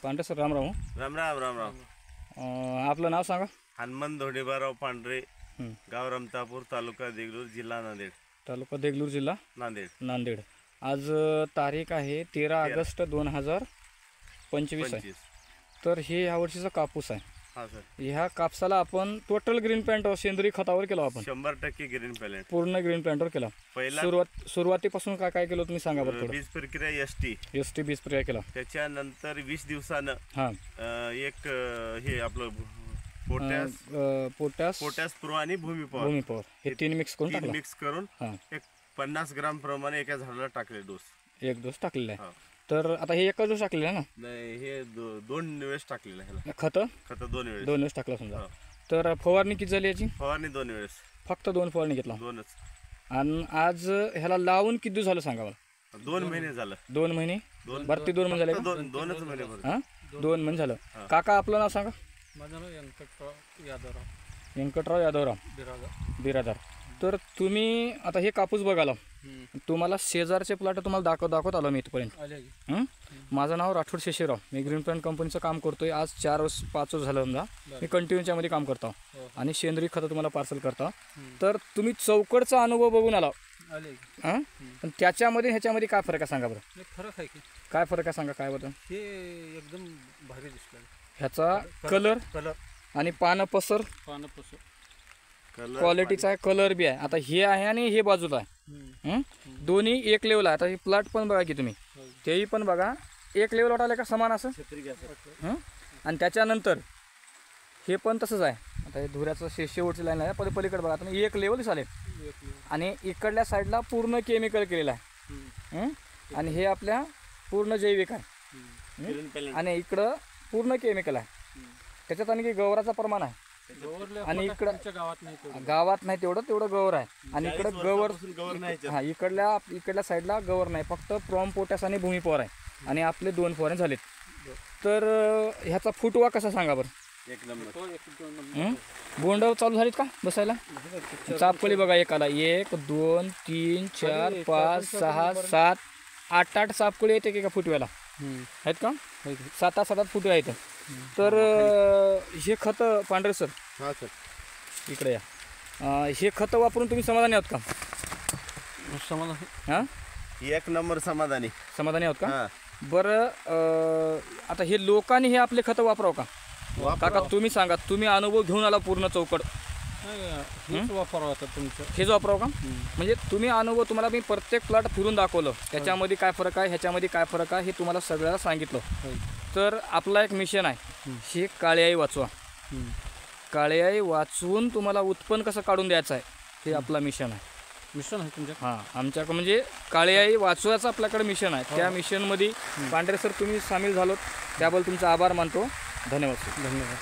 पांढरे सर राम राम. राम राम राम राम. आपलं नाव सांगा. हनुमंत धोंडीबाराव पांढरे, गाव रमतापूर, तालुका देगलूर, जिल्हा नांदेड. तालुका देगलूर, जिल्हा नांदेड. आज तारीख आहे 13 ऑगस्ट 2025 आहे. तर हे ह्या वर्षीचा कापूस आहे. हा सर. ह्या कापसाला आपण टोटल ग्रीन प्लांट सेंद्रिय खतावर केला. आपण 100% ग्रीन प्लांट पूर्ण ग्रीन प्लांटवर केला. पहिला सुरुवातीपासून काय काय केलं तुम्ही सांगा बरं. बीज प्रक्रिया एसटी बीज प्रक्रिया केला. त्याच्यानंतर 20 दिवसानं हां एक हे आपलं पोटॅश प्रो आणि भूमी पॉवर हे तीन मिक्स करून एक 50 ग्राम प्रमाणे एका झाडाला टाकले. एक डोस टाकलेला आहे. तर आता हे एकच डोस टाकलेला आहे ना? नाही, हे दोन वेळेस टाकलेलं आहे. खत 2 वेळेस टाकला समजा. तर फवारणी किती झाली याची? फवारणी 2 वेळेस. फक्त 2 फवारणी घेतला? 2च. आणि आज ह्याला लावून किती दिवस झालं सांगा मला? 2 महिने झालं. 2 महिने भरती 2 महिने झाले? 2च महिने. हां 2 महिने झालं. काका आपलं नाव सांगा. माझं नाव व्यंकटराव यादवराव बिरादार. तर तुम्ही आता हे कापूस बघायला तुम्हाला शेजारचे प्लॉट तुम्हाला दाखवत आलो मी इथपर्यंत. माझं नाव राठोड शेषेराव. मी ग्रीन प्लांट कंपनीचं काम करतोय. आज 4-5 वर्ष झालं समजा मी कंटिन्यूच्या मध्ये काम करतो आणि सेंद्रिय खतं तुम्हाला पार्सल करता. तर तुम्ही चौकडचा अनुभव बघून आला. पण त्याच्यामध्ये ह्याच्यामध्ये काय फरक आहे सांगा बरं. फरक आहे की काय फरक आहे सांगा. काय बरं? हे एकदम भारी दिसलं. ह्याचा कलर आणि पानं पसर क्वालिटीचा आहे. कलर बी आहे. आता हे आहे आणि हे बाजूला आहे. दोन्ही एक लेवल आहे. आता हे प्लॉट पण बघा की तुम्ही, तेही पण बघा एक लेवल वाटायला का समान असं. आणि त्याच्यानंतर हे पण तसंच आहे. आता हे धुऱ्याचं शेवटची लाईन आहे. पलीकडे बघा तुम्ही एक लेवल चालेल. आणि इकडल्या साईडला पूर्ण केमिकल केलेलं आहे. आणि हे आपल्या पूर्ण जैविक आहे. आणि इकडं पूर्ण केमिकल आहे. त्याच्यात आणखी गवराचं प्रमाण आहे. आणि इकडं गावात नाही तेवढं गवर आहे. आणि इकडं गवर हा इकडल्या साईडला गवर नाही. फक्त प्रॉम पोटॅश आणि भूमी पॉवर आहे. आणि आपले 2 फवारणी झालेत. तर ह्याचा फुटवा कसा सांगा बरं. एक नंबर. बोंड चालू झालीत का बसायला? चापकळी बघा एकाला 1 2 3 4 5 6 7 8 चापकळी येते की का फुटव्याला आहेत का? 7 फुटवे आहेत. तर हे खत पांढरे सर. हां सर इकडे या. हे खत वापरून तुम्ही समाधानी आहात का? हां एक नंबर समाधानी आहात का? बरं आता हे लोकांनी हे आपले खतं वापरावं का? काका तुम्ही सांगा. तुम्ही अनुभव घेऊन आला पूर्ण चौकड. हेच वापरावं तुमचं. हेच वापरावं का? म्हणजे तुम्ही अनुभव तुम्हाला मी प्रत्येक प्लॉट फिरून दाखवलं. त्याच्यामध्ये काय फरक आहे ह्याच्यामध्ये काय फरक आहे हे तुम्हाला सगळ्याला सांगितलं. तर आपला एक मिशन आहे. हे काळी आई वाचवा. काळी आई वाचवून तुम्हाला उत्पन्न कसं काढून द्यायचं आहे हे आपला मिशन आहे. मिशन आहे तुमच्या? हां आमच्याकडे म्हणजे काळी आई वाचवायचं आपल्याकडे मिशन आहे. त्या मिशनमध्ये पांढरे सर तुम्ही सामील झालोत त्याबद्दल तुमचा आभार मानतो. धन्यवाद सर. धन्यवाद.